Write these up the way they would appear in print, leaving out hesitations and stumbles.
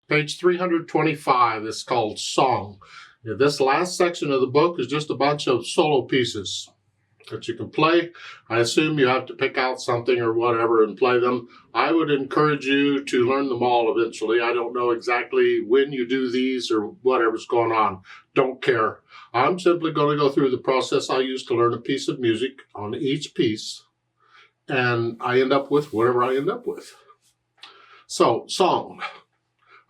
Page 325 is called Song. This last section of the book is just a bunch of solo pieces that you can play. I assume you have to pick out something or whatever and play them. I would encourage you to learn them all eventually. I don't know exactly when you do these or whatever's going on. Don't care. I'm simply going to go through the process I use to learn a piece of music on each piece, and I end up with whatever I end up with. So, song.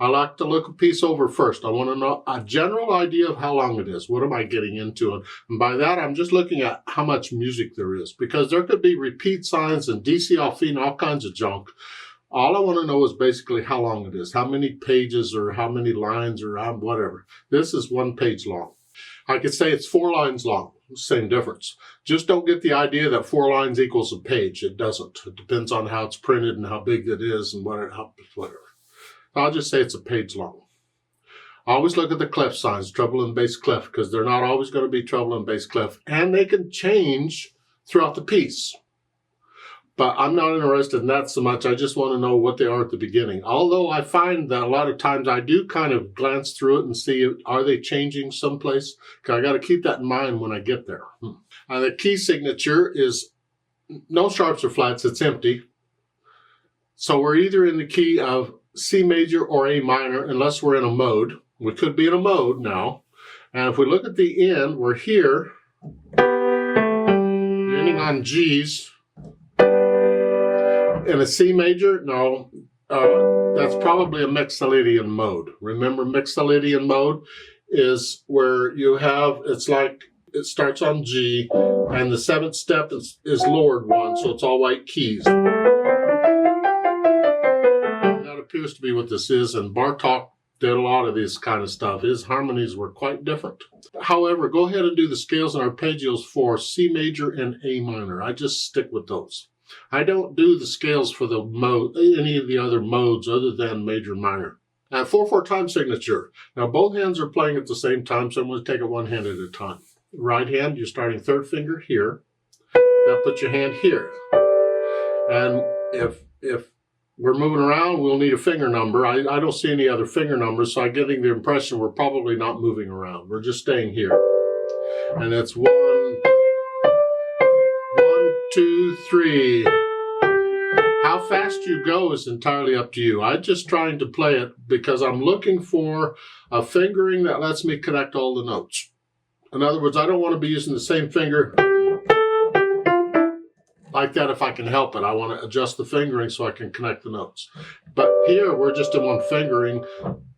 I like to look a piece over first. I want to know a general idea of how long it is. What am I getting into? And by that, I'm just looking at how much music there is, because there could be repeat signs and DC off and all kinds of junk. All I want to know is basically how long it is, how many pages or how many lines or whatever. This is 1 page long. I could say it's 4 lines long. Same difference. Just don't get the idea that 4 lines equals a page. It doesn't. It depends on how it's printed and how big it is and whatever. I'll just say it's a page long. I always look at the clef signs, treble and bass clef, because they're not always going to be treble and bass clef, and they can change throughout the piece. But I'm not interested in that so much. I just want to know what they are at the beginning. Although I find that a lot of times I do kind of glance through it and see, are they changing someplace? Because I got to keep that in mind when I get there. The key signature is no sharps or flats. It's empty. So we're either in the key of C major or A minor, unless we're in a mode. We could be in a mode now. And if we look at the end, we're here, ending on G's. In a C major, no, that's probably a Mixolydian mode. Remember, Mixolydian mode is where you have, it's like, it starts on G, and the 7th step is lowered 1, so it's all white keys. Appears to be what this is, and Bartók did a lot of this kind of stuff. His harmonies were quite different. However, go ahead and do the scales and arpeggios for C major and A minor. I just stick with those. I don't do the scales for the mode, any of the other modes other than major and minor. And 4/4 time signature. Now both hands are playing at the same time, so I'm going to take it one hand at a time. Right hand, you're starting 3rd finger here. Now put your hand here. And if we're moving around, we'll need a finger number. I don't see any other finger numbers, so I'm getting the impression we're probably not moving around. We're just staying here. And it's 1, 2, 3. How fast you go is entirely up to you. I'm just trying to play it because I'm looking for a fingering that lets me connect all the notes. In other words, I don't want to be using the same finger like that if I can help it. I want to adjust the fingering so I can connect the notes. But here we're just in one fingering,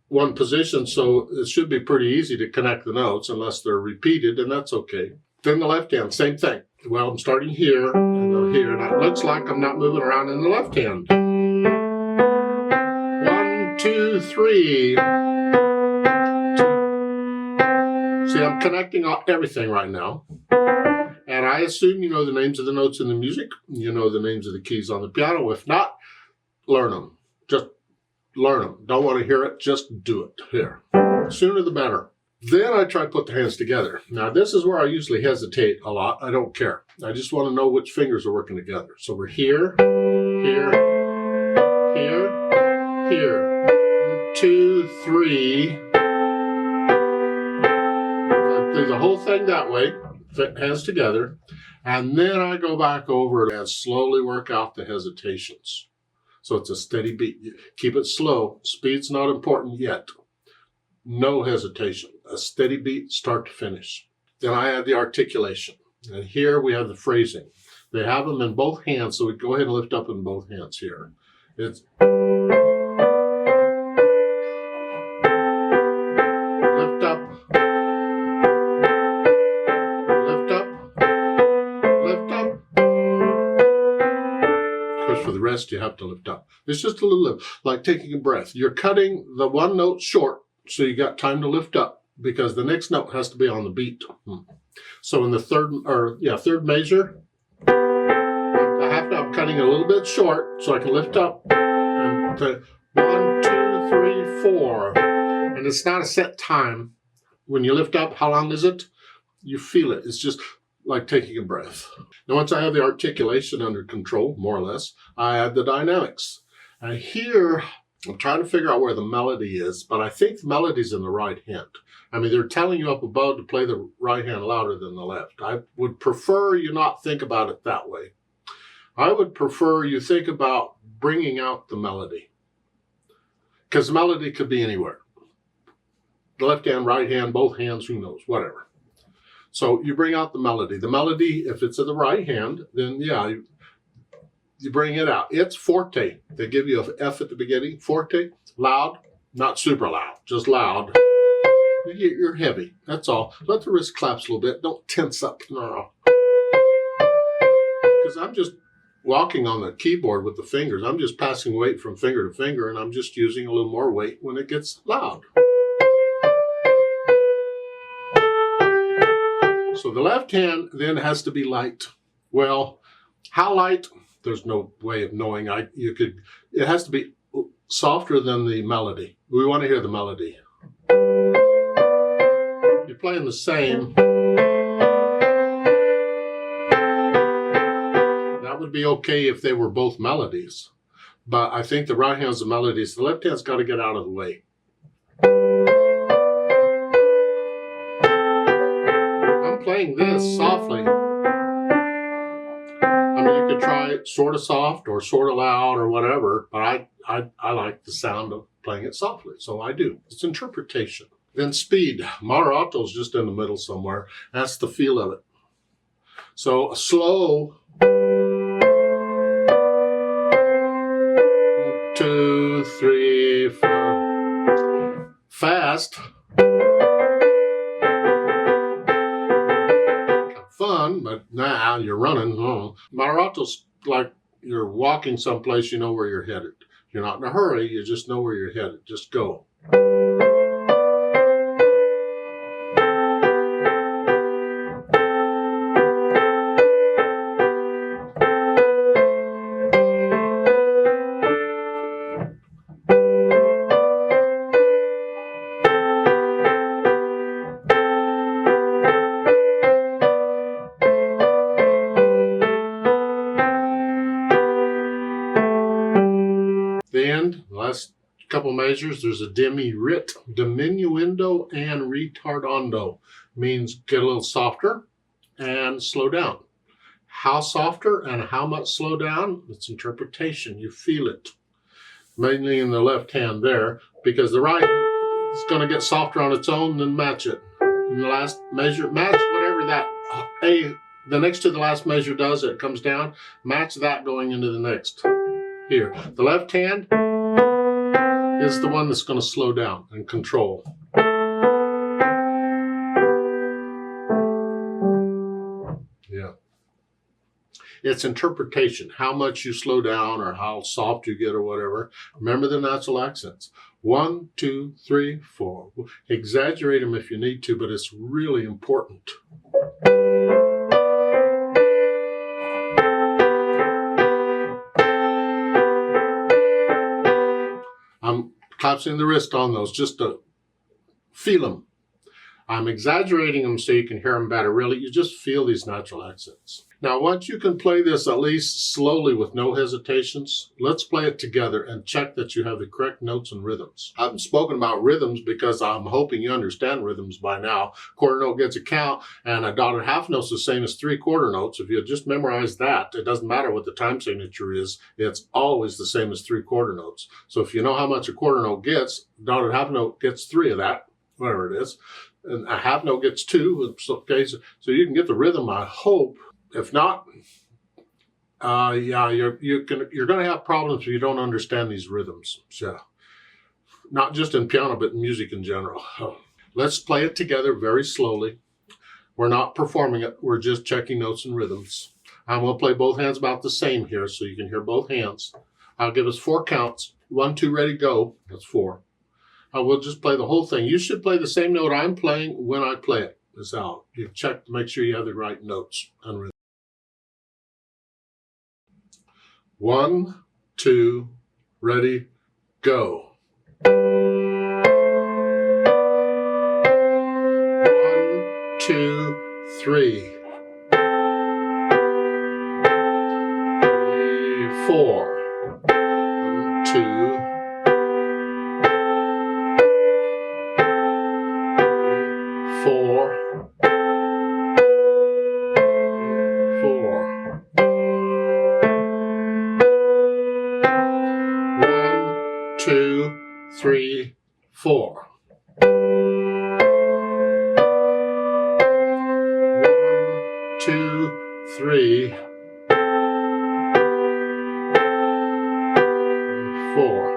one position, so it should be pretty easy to connect the notes unless they're repeated, and that's okay. Then the left hand, same thing. Well, I'm starting here and go here, and it looks like I'm not moving around in the left hand. 1, 2, 3. See, I'm connecting everything right now. And I assume you know the names of the notes in the music. You know the names of the keys on the piano. If not, learn them. Just learn them. Don't want to hear it, just do it. Here. Sooner the better. Then I try to put the hands together. Now this is where I usually hesitate a lot. I don't care. I just want to know which fingers are working together. So we're here, here, here, here. 1, 2, 3. I do the whole thing that way. Hands together, and then I go back over and slowly work out the hesitations. So it's a steady beat. Keep it slow. Speed's not important yet. No hesitation. A steady beat, start to finish. Then I add the articulation. And here we have the phrasing. They have them in both hands, so we go ahead and lift up in both hands here. It's lift up, for the rest you have to lift up. It's just a little lift, like taking a breath. You're cutting the one note short, so you got time to lift up because the next note has to be on the beat. So in the third measure, I'm cutting it a little bit short so I can lift up. And 1, 2, 3, 4. And it's not a set time. When you lift up, how long is it? You feel it. It's just like taking a breath. Now, once I have the articulation under control, more or less, I add the dynamics. And here, I'm trying to figure out where the melody is, but I think the melody's in the right hand. I mean, they're telling you up above to play the right hand louder than the left. I would prefer you not think about it that way. I would prefer you think about bringing out the melody, because the melody could be anywhere. The left hand, right hand, both hands, who knows, whatever. So you bring out the melody. The melody, if it's in the right hand, then yeah, you bring it out. It's forte. They give you an F at the beginning. Forte, loud, not super loud, just loud. You're heavy, that's all. Let the wrist collapse a little bit. Don't tense up. No. Because I'm just walking on the keyboard with the fingers. I'm just passing weight from finger to finger, and I'm just using a little more weight when it gets loud. So the left hand then has to be light. Well, how light? There's no way of knowing. It has to be softer than the melody. We want to hear the melody. You're playing the same. That would be okay if they were both melodies. But I think the right hand's the melodies. The left hand's got to get out of the way. I'm playing this softly. I mean, you could try it sort of soft or sort of loud or whatever, but I like the sound of playing it softly, so I do. It's interpretation. Then speed. Moderato's just in the middle somewhere. That's the feel of it. So slow. 1, 2, 3, 4. Fast. Fun, but now you're running. Moderato's like you're walking someplace, you know where you're headed. You're not in a hurry, you just know where you're headed. Just go. The last couple measures, there's a diminuendo and retardando. Means get a little softer and slow down. How softer and how much slow down? It's interpretation. You feel it. Mainly in the left hand there, because the right is going to get softer on its own, then match it. In the last measure, match whatever that the next to the last measure does, it comes down, match that going into the next. Here, the left hand is the one that's going to slow down and control. Yeah. It's interpretation, how much you slow down or how soft you get or whatever. Remember the natural accents. 1, 2, 3, 4. Exaggerate them if you need to, but it's really important. I'm collapsing the wrist on those just to feel them. I'm exaggerating them so you can hear them better. Really, you just feel these natural accents. Now, once you can play this at least slowly with no hesitations, let's play it together and check that you have the correct notes and rhythms. I've spoken about rhythms because I'm hoping you understand rhythms by now. Quarter note gets a count, and a dotted half note's the same as 3 quarter notes. If you just memorize that, it doesn't matter what the time signature is. It's always the same as 3 quarter notes. So if you know how much a quarter note gets, dotted half note gets 3 of that, whatever it is. And a half note gets 2. Okay, so you can get the rhythm, I hope. If not, yeah, you're going to have problems if you don't understand these rhythms. So, not just in piano, but in music in general. Let's play it together very slowly. We're not performing it. We're just checking notes and rhythms. I'm going to play both hands about the same here so you can hear both hands. I'll give us 4 counts. 1, 2, ready, go. That's 4. I will just play the whole thing. You should play the same note I'm playing when I play it. It's out. You check to make sure you have the right notes and rhythm. 1, 2, ready, go. 1, 2, 3. 4. 1, 2, 3, 4. 1, 2, 3, 4.